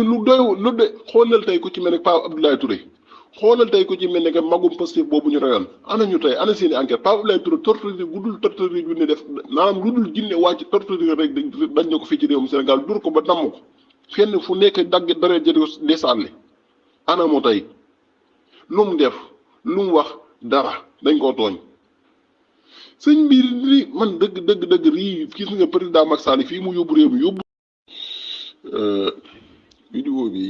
mi lu doy lu de xoolal tey ku ci mel ne Pape Abdoulaye Touré xoolal tey ku ci mel ne que magum Pastef boobu ñu reyoon ana ñu tey ana seeni enquête Pape Abdoulaye Touré torture guddul torture yu ne def maanaam lu dul jinne wàcc torture rek dañ na ko fii ci réewum Sénégal dur ko ba namm ko fenn fu nekk dagg dara jëdi ko desaanli ana mu tey lu mu def lu mu wax dara dañ koo tooñ sëñ bi li man dëgg rii gis nga président Macky Sall fii mu yóbbu réew mi yóbbu vidéo bi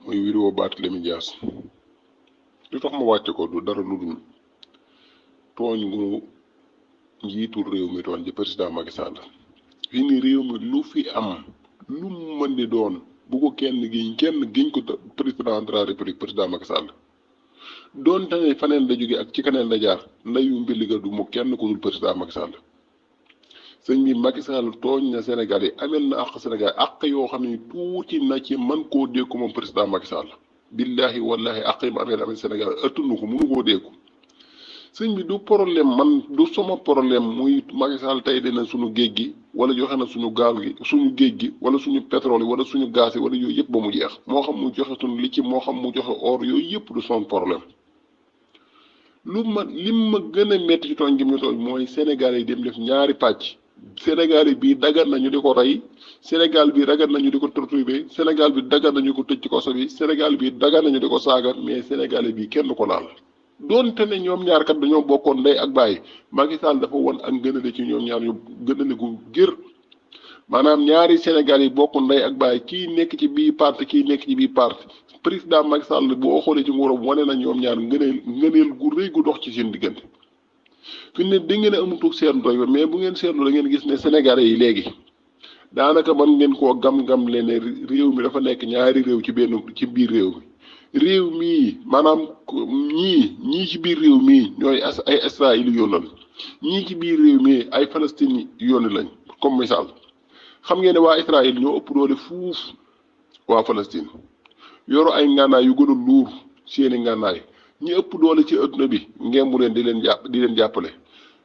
muy vidéo Barthélémy Dias lu tax ma wàcce ko du dara lu dul tooñ gu njiitul réew mi tooñ ci président Macky Sall fii ni réew mi lu fi am lu mu mën di doon bu ko kenn giñ ko président de la république président Macky Sall doonte ne faneen la jóge ak ci keneen la jaar ndayu mbiliga du mu kenn ko dul président Macky Sall sëñ bi Macky Sall tooñ na Sénégal yi amel na àq Sénégal àq yoo xam ne tuuti na ci man koo dékku moom président Macky Sall billahi wallahi àq yi mu amel Sénégal ëttunu ko mënu koo dékku sëñ bi du problème man du sama problème muy Macky Sall tey dina suñu géej gi wala joxe na suñu gaal gi suñu géej gi wala suñu pétrole yi wala suñu gaz yi wala yooyu yëpp ba mu jeex moo xam mu joxe suñu li ci moo xam mu joxe or yooyu yëpp du son problème lim ma gën a métti ci tooñ gi mu tooñ mooy Sénégal yi dem def ñaari pàcc Sénégal yi bii dagan nañu di ko rey Sénégal bi dagan nañu di ko torturer Sénégal bi dagan nañu ko tëj ci kaso bi Sénégal bi dagan nañu di ko saaga mais Sénégal bi kenn du ko laal doonte ne ñoom ñaar kat dañoo bokkoon ndey ak bàyyi Macky Sall dafa won ak gënale ci ñoom ñaar ñu gënale gu gër maanaam ñaari Sénégal yi bokk ndey ak bàyyi kii nekk ci bii parti kii nekk ci bii parti président Macky Sall boo xoolee ci nguuram wane na ñoom ñaar ngëneel gu rëy gu dox ci seen diggante fi ne da ngeen a amutuk seen doy mais bu ngeen seetlu da ngeen gis ne Sénégalais yi léegi daanaka mën ngeen koo gam-gam leen ne réew mi dafa nekk ñaari réew ci biir réew mi réew mii maanaam ñii ci biir réew mii ñooy ay Israël yoon lañ ñii ci biir réew mii ay Palestine yoon lañ comme misaal xam ngeen ne waa Israël ñoo ëpp doole fuuf waa Palestine yoru ay ngànnaay yu gën a luur seeni ngànnaay ñi ëpp doole ci adduna bi ngembu leen di leen jàppale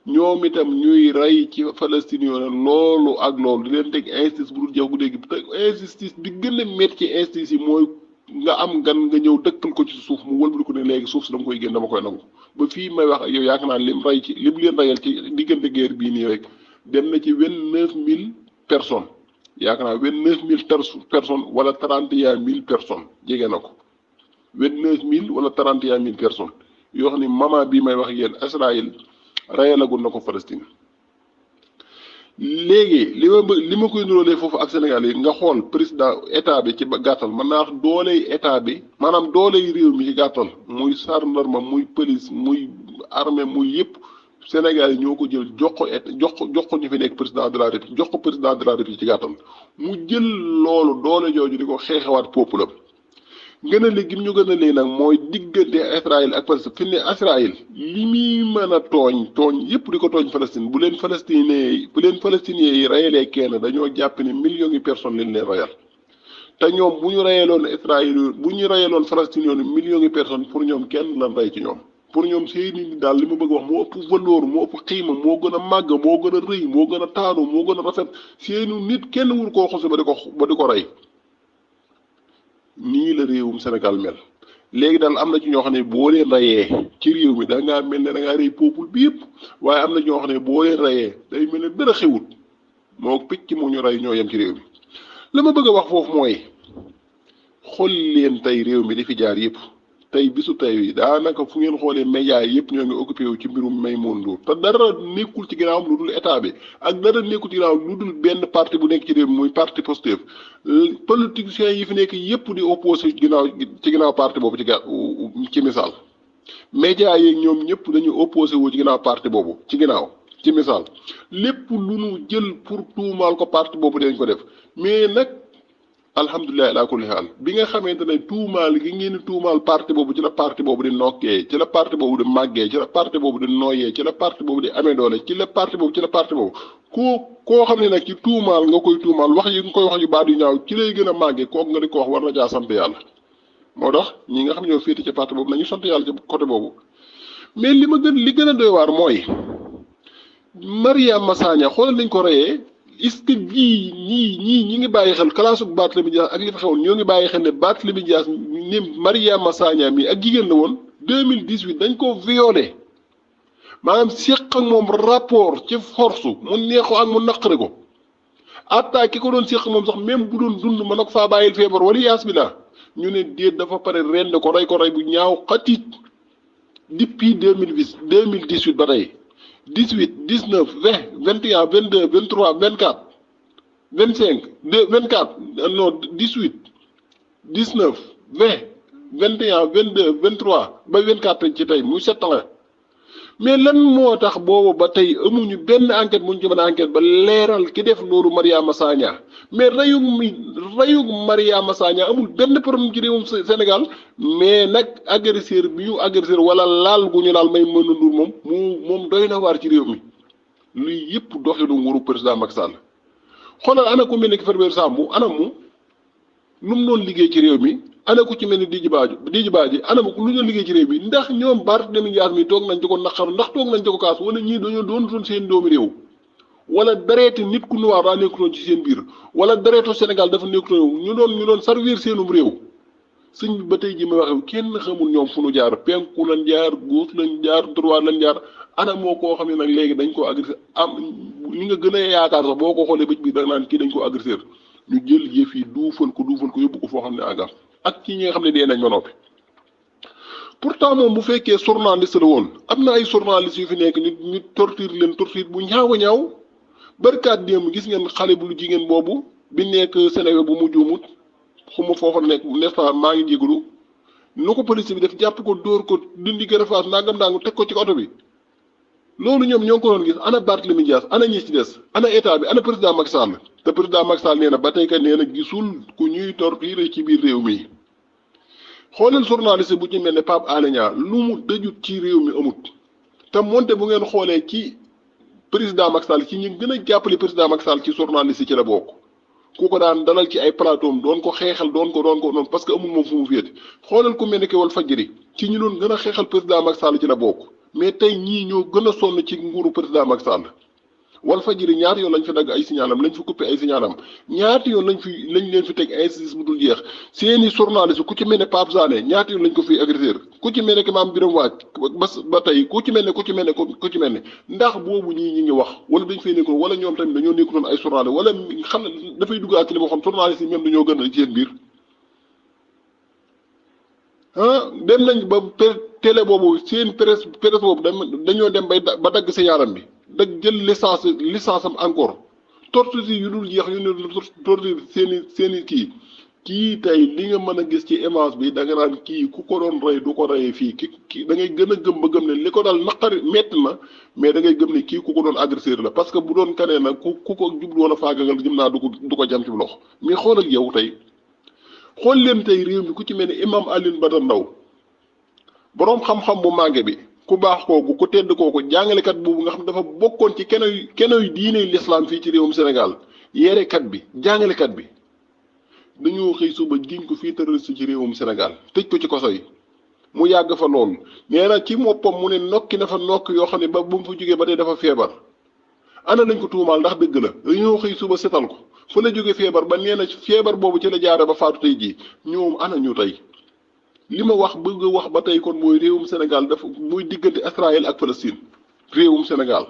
ñoom itam ñuy rey ci Palestine yoon loolu ak loolu di leen teg injustice bu dul jeex gu dégg te injustice bi gën a métti ci injustice yi mooy nga am gan nga ñëw dëkkal ko ci suuf mu wëlbati ko ne léegi suuf si dama koy génn dama koy nangu ba fii may wax ak yow yaakaar naa lim leen reyal ci diggante guerre bii nii rek dem na ci 29 000 personnes yaakaar naa 29 000 personnes wala 31 000 personnes jege na ko 29 000 wala 31 000 personnes yoo xam ne moment bii may wax ak yéen Israël reyalagul na ko Palestine. léegi li ma koy nuróolee foofu ak Sénégal yi nga xool président état bi ci gàttal mën naa wax dooley état bi maanaam dooley réew mi ci gàttal muy gendarme muy police muy armée muy yëpp Sénégal yi ñoo ko jël jox ko ñu fi nekk président de la République jox ko président de la République ci gàttal mu jël loolu doole jooju di ko xeexewaat peuple gën a léegi ñu gën a léegi nag mooy diggante Israël ak Palestine fi ne Israël li muy mën a tooñ yëpp di ko tooñ Palestine bu leen palestiniens yi reyalee kenn dañoo jàpp ne millions yi personnes leen reyal te ñoom bu ñu reyaloon Israël bu ñu reyaloon Palestine millions yi personnes pour ñoom kenn lan rey ci ñoom pour ñoom seeni nit daal li ma bëgg wax moo ëpp valeur moo ëpp xiima moo gën a màgg moo gën a rëy moo gën a taanu moo gën a rafet seeni nit kenn wul koo xose ba di ko rey nii la réewum Sénégal mel léegi daal am na ci ñoo xam ne boo leen reyee ci réew mi da ngaa mel ne da ngaa rey peuple bi yëpp waaye am na ñoo xam ne boo leen reyee day mel ne dara xewut moo picc mu ñu rey ñoo yem ci réew mi la ma bëgg a wax foofu mooy xool leen tey réew mi di fi jaar yëpp tey bisu tey yi daanaka fu ngeen xoolee médias yi yëpp ñoo ngi occupé wu ci mbirum Maimouna Ndour te dara nekkul ci ginnaawam lu dul état bi ak dara nekkul ci ginnaawam lu dul benn parti bu nekk ci réew mi muy parti Pastef politiciens yi fi nekk yëpp di opposé ci ginnaaw parti boobu ci misaal médias yi ñoom ñëpp dañuy opposé wu ci ginnaaw parti boobu ci misaal lépp lu nu jël pour tuumaal ko parti boobu dañ ko def mais nag alhamdulilah ala kulli haal bi nga xamante ne tuumaal gi ngeen di tuumaal parti boobu ci la parti boobu di nokkee ci la parti boobu di màggee ci la parti boobu di nooyee ci la parti boobu di amee doole ci la parti boobu koo xam ne nag ci tuumaal nga koy tuumaal wax yi nga koy wax yu baat yu ñaaw ci lay gën a màggee kooku nga di ko wax war na caa sant yàlla moo tax ñi nga xam ñoo féete ci parti boobu nañu sant yàlla ci côté boobu mais li gën a doy waar mooy Mariama Sagna xoolal nañ ko reyee est-ce que ñi ngi bàyyi xel kalaasu Barthélémy Dias ak li fa xewoon ñoo ngi bàyyi xel ne Barthélémy Dias ni Mariama Sagna mi ak jigéen la woon 2018 dañ ko violé maanaam séq ak moom rapport ci force mu neexo ak mu naqari ko atta ki ko doon séq moom sax même bu doon dund mën na ko faa bàyyil feebar wala yaas bi la ñu ne déet dafa pare rend ko rey bu ñaaw xatit depuis 2018 ba tey 18 19 20 21 22 23 24 25 24 non 18 19 20 21 22 23 ba 24 ci tey muy 7 ans mais lan moo tax boobu ba tey amuñu benn enquête muñ ci mën a enquête ba leeral ki def loolu Mariama Sagna mais reyug Mariama Sagna amul benn problème ci réewum Sénégal mais nag agresseur bi ñu agresseur wala laal gu ñu laal may mën a ndur moom doy na waar ci réew mi luy yëpp doxinu nguuru président Macky Sall xoolal ana ku mel ne ki Farba Sambou ana mu lu mu doon liggéey ci réew mi ana ku ci mel ni Didier Badji ana mu lu ñu liggéey ci réew mi ndax ñoom Barthélémy Dias mi toog nañ ci ko naqaru ndax toog nañ ci ko kaas wala ñii dañoo doon seen doomi réew wala dareeti nit ku noir daa nekkutoon ci seen biir wala dareetu Sénégal dafa nekkutoon ñu doon servir seenum réew sëñ bi ba tey ji may waxee kenn xamul ñoom fu nu jaar penku lañ jaar gauche lañ jaar droit lañ jaar ana moo koo xam ne nag léegi dañ koo agressé am li nga gën a yaakaar sax boo ko xoolee bëj bi da naan kii dañ koo agressé ñu jël yëf yi duufal ko yóbbu ko foo xam ne àggam ak ci ñi nga xam ne dee nañ ma noppi pourtant moom bu fekkee journaliste la woon am na ay journaliste yu fi nekk ñu torture leen torture bu ñaaw a ñaaw barkaat démb gis ngeen xale bu lu jigéen boobu bi nekk Sénégal bu mu juumut xuma foofa nekk n'est-ce pas maa ngi jégalu nu ko police bi def jàpp ko dóor ko dindi gërëfaas ndàngam teg ko ci oto bi loolu ñoom ñoo ngi ko doon gis ana Barthélémy Dias ana ñi ci des ana état bi ana président Macky Sall te président Macky Sall nee na ba tey kat nee na gisul ku ñuy torturer ci biir réew mi xoolal journaliste bu ci mel ne Pape Alé Niang lu mu dëjut ci réew mi amut te moonte bu ngeen xoolee ci président Macky Sall ci ñi gën a jàppale président Macky Sall ci journaliste ci la bokk ku ko daan dalal ci ay plateau doon ko xeexal doon ko noonu parce que amul moom fu mu féete xoolal ku mel ne que Walfadjri ci ñu doon gën a xeexal président Macky Sall ci la bokk mais tey ñii ñoo gën a sonn ci nguuru président Macky Sall Walfadjri ñaata yoon lañ fi dagg ay signalam lañ fi coupé ay signalam ñaata yoon lañ leen fi teg injustice bu dul jeex seeni journaliste ku ci mel ne Pape Sané ñaata yoon lañ ko fi agresseur ku ci mel ne que Mame Birame Wathie ba tey ku ci mel ne ndax boobu ñi ngi wax wala dañ fay nekkoon wala ñoom tamit dañoo nekkutoon ay journaliste wala xam ne dafay duggaat ci li ma xam journaliste yi même dañoo gën a ci seen biir dem nañ ba télé boobu seen presse boobu dañoo dem ba dagg sa yaram bi dag jël licence am encore torture yu dul jeex yu ne torture seeni kii tey li nga mën a gis ci image bi da nga naan kii ku ko doon rey du ko reyee fii kii da ngay gën a gëm ba gëm ne li ko daal naqari metti na mais da ngay gëm ne kii ku ko doon agresseur la parce que bu doon kanee nag ku ko jublu woon a faagagal jëm naa du ko jam ci loxo mais xoolal yow tey xool leen tey réew mi ku ci mel ne imam Alioune Badara Ndao boroom xam-xam bu màgge bi ku baax kooku ku tedd kooku jàngalekat boobu nga xam dafa bokkoon ci kenoy diine l'islam fii ci réewum Sénégal yerekat bi jàngalekat bi dañoo xëy suba giñ ko fii terroriste ci réewum Sénégal tëj ko ci koso yi mu yàgg fa lool nee na ci moppam mu ne nokki na fa nokk yoo xam ne ba bu mu fa jógee ba tey dafa feebar ana lañ ko tuumaal ndax dëgg la dañoo xëy suba setal ko fa la jógee feebar ba nee na feebar boobu ci la jaare ba faatu tey jii ñoom ana ñu tey li ma wax bëgg wax ba tey kon mooy réewum Sénégal dafa muy diggante Israël ak Palestine réewum Sénégal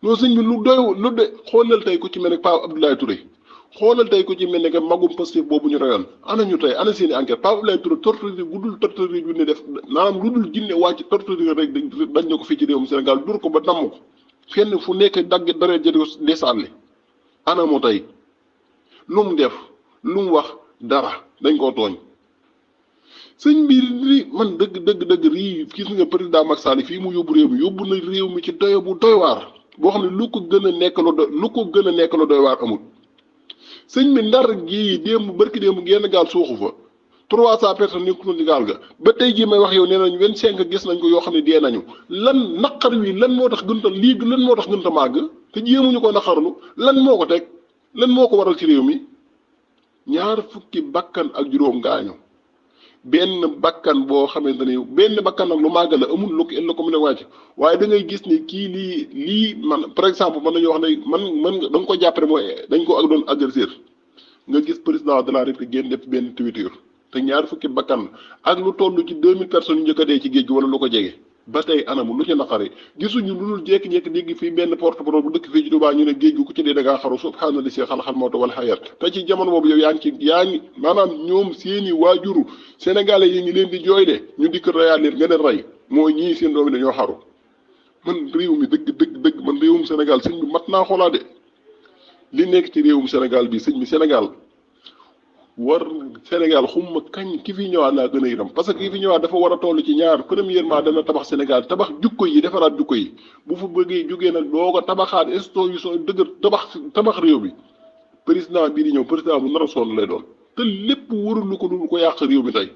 loolu sëñ bi lu de xoolal tey ku ci mel ne Pape Abdoulaye Touré xoolal tey ku ci mel ne que magum Pastef boobu ñu reyoon ana ñu tey ana seeni enquête Pape Abdoulaye Touré torture bu dul torture ju ne def maanaam lu dul jinne wàcc torture rek dañ na ko fii ci réewum Sénégal dur ko ba namm ko fenn fu nekk dagg dara jël de sànni ana moo tey lu mu def lu mu wax dara dañ koo tooñ sëñ bi man dëgg rii gis nga président Macky Sall fii mu yóbbu na réew mi ci doyo bu doy waar boo xam ne lu ko gën a nekk lu doy waar amul sëñ bi ndar gii barki démb genn gaal suuxu fa 300 personnes nekkuñu ci gaal ga ba tey jii may wax yow nee nañ 25 gis nañ ko yoo xam ne dee nañu lan naqar wi lan moo tax gënta màgg te jéemuñu ko naqarlu lan moo ko teg lan moo ko waral ci réew mi 20 bakkan ak juróom gaañu benn bakkan boo xamante ni benn bakkan nag lu màgg la amul lu ko mën a wàcc waaye da ngay gis ni kii lii man par exemple mën nañu wax ne man nga da nga ko jàppale mooy dañ ko ak doon agresseur nga gis président de la république génn def benn Twitter te ñaar fukki bakkan ak lu toll ci 2000 personnes yu njëkk a dee ci géej gi wala lu ko jege ba tey anamu lu ci naqari gisuñu lu dul jékki-jékki dégg fii benn porte-parole bu dëkk fii ci Touba ñu ne géej gi ku ci dee da ngaa xaru subhaana si xalxal mawta wal xayaat te ci jamono boobu yow yaa ngi maanaam ñoom seeni waajuru sénégalais yi ngi leen di jooy de ñu dikk reyaat leen nga ne rey mooy ñii seen doom yi dañoo xaru man réew mi dëgg man réewum Sénégal sëñ bi mat naa xoolaa de li nekk ci réewum Sénégal bi sëñ bi Sénégal war Sénégal xumma kañ ki fi ñëwaat laa gën a yëram parce que ki fi ñëwaat dafa war a toll ci ñaar premièrement dana tabax Sénégal tabax jukko yi defaraat jukko yi bu fa bëggee jógee nag doo ko tabaxaat institution dëgër tabax réew bi président bii di ñëw président bu nar a sonn lay doon te lépp warul ko dul ko yàq réew mi tey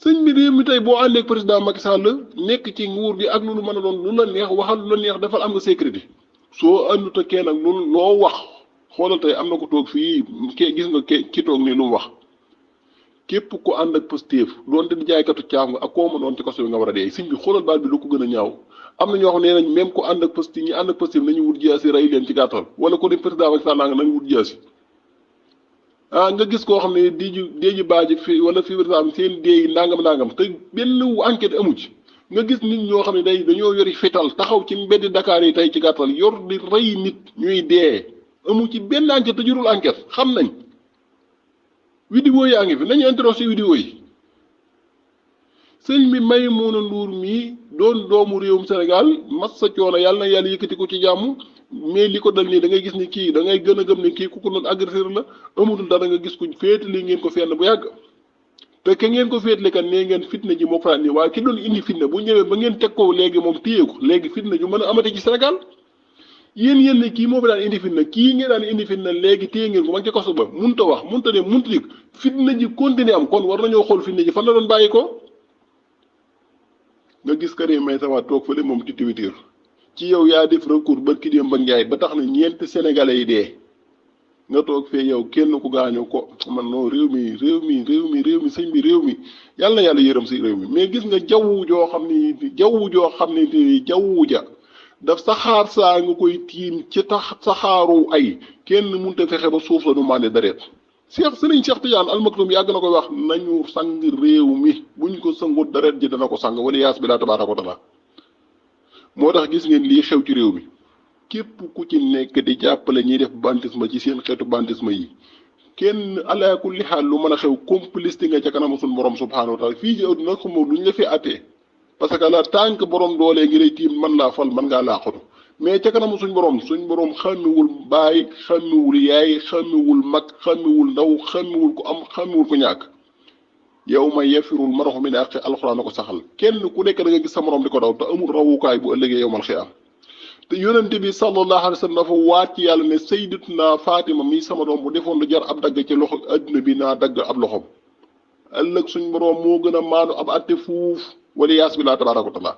sëñ bi réew mi tey boo àndeek président Macky Sall nekk ci nguur gi ak lu mën a doon lu la neex waxal lu la neex defal am nga sécurité soo àndut ak kenn nag loolu loo wax xoolal tey am na ko toog fii gis nga ki toog nii lu mu wax képp ku ànd ak Pastef doonte di jaaykatu caaf nga ak koo ma doon ci kaso bi nga war a dee sëñ bi xoolal baal bi lu ko gën a ñaaw am na ñoo xam ne nañ même ku ànd ak Pastef ñi ànd ak Pastef nañu wut jaasi rey leen ci gàttal wala ko ne président Macky Sall nga nañu wut jaasi nga gis koo xam ne déeji baaji fi wala fi président seen déey nangam te benn enquête amu ci nga gis nit ñoo xam ne dañoo yori fital taxaw ci mbeddi Dakar yi tey ci gàttal yor di rey nit ñuy dee amu ci benn enquête te jurul enquête xam nañ vidéo yaa ngi fi nañu interroger vidéo yi sëñ bi Maïmouna Ndour mii doon doomu réewum Sénégal massa coono yàlla na yàlla yëkkati ko ci jàmm mais li ko dal nii da ngay gis ni kii da ngay gën a gëm ni kii ku ko doon agresseur la amatul dara nga gis ko féetali ngeen ko fenn bu yàgg te ke ngeen ko féetale kan nee ngeen fitna ji moo faral nii waaye ki doon indi fitna bu ñëwee ba ngeen teg ko léegi moom téye ko léegi fitna ju mën a amati ci Sénégal yéen ne kii moo fi daan indi fitna kii ngeen daan indi fitna léegi téye ngeen ko ma ngi ci kaso ba munta wax munta dem munta lig fitna ji continuer am kon war nañoo xool fitna ji fan la doon bàyyi ko nga gis Karim Meïssa Wade toog fële moom ci Twitter ci yow yaa def recours barki dem ba Njaay ba tax na ñeenti sénégalais yi dee nga toog fee yow kenn ku gaañoo ko man non réew mi sëñ bi réew mi yàlla na yàlla yërëm si réew mi mais gis nga jaww joo xam ne jaww ja daf saxaar saa nga koy tiim ci tax saxaaru ay kenn mënut a fexe ba suuf la du màndi dareet Sëriñ Cheikh Tidiane Al Maktoum yàgg na koy wax nañu sang réew mi buñ ko sangut dareet ji dana ko sang wala yaas bi laa tabaaraka wa taala moo tax gis ngeen lii xew ci réew mi képp ku ci nekk di jàppale ñiy def bantisme ci seen xeetu bantisme yi kenn ala kulli xaal lu mën a xew complice nga ca kanam suñu borom subhaanahu wa taala fii ci àdduna xam nga duñ la fi attee parce que la tant que borom doolee ngi lay tiim man laa fal man ngaa laaxatu mais ca kanam suñ borom xàmmiwul baay xàmmiwul yaay xàmmiwul mag xàmmiwul ndaw xàmmiwul ku am xàmmiwul ku ñàkk yow ma yefirul maraxu mi ne ak alxuraan na ko saxal kenn ku nekk da nga gis sa morom di ko daw te amul rawukaay bu ëllëgee yow mal xiyaam te yonente bi sallallahu alayhi wa sallam dafa waat ci yàlla ne sayyidatuna Fatima mii sama doom bu defoon lu jar ab dagg ci loxo adduna bi naa dagg ab loxom ëllëg suñ borom moo gën a maanu ab atte fuuf wala yaas bi laa tabaaraka wa taala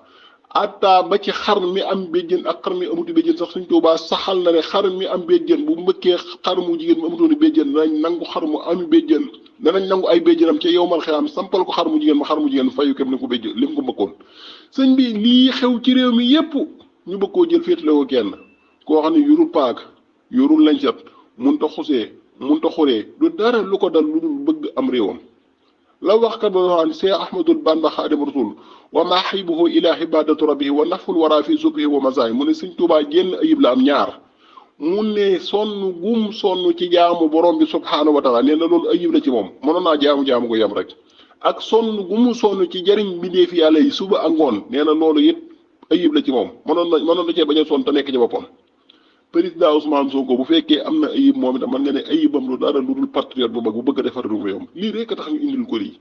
atta ba ci xar mi am béjjën ak xar mi amuti béjjën sax suñ Tuubaa saxal na ne xar mi am béjjën bu mbëkkee xar mu jigéen mu amutooni béjjën danañ nangu xar mu ami béjjën danañ nangu ay béjjënam ci yow mal xiyaam sampal ko xar mu jigéen fayu kem ne ko béjjën li mu ko mbëkkoon sëñ bi lii xew ci réew mi yépp ñu bëgg koo jël féetale ko kenn koo xam ne yorul paak yorul lañset munta xusee munta xuree du dara lu ko dal lu dul bëgg am réewam la wax kat ba waxaan Seex Ahmadul Bamba Xaadimu Rasuul wa maa xaybuhu ilaa ibaadatu rabbihi wa naful wara fi subhi wa masaay mu ne Sëñ Tuubaa génn ayib la am ñaar mu ne sonn gum sonn ci jaamu borom bi subhaanahu wa taala nee na loolu ayib la ci moom mënoon naa jaamu ko yem rek ak sonn gumu sonn ci jariñ mbindeefi yàlla yi suba ak ngoon nee na loolu it ayib la ci moom mënoon na cee bañ a sonn te nekk ci boppam président Ousmane Sonko bu fekkee am na ayib moom itam man nga ne ayibam lu dara lu dul patriote bu bëgg a defar réewam lii rek a tax ñu indil ko lii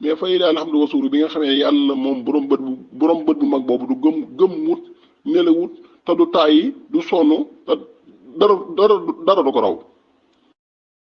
mais fay daal alhamdu wa suuru bi nga xamee yàlla moom borom bët bu mag boobu du gëm wut nelawut te du tàyyi du sonn te dara du ko raw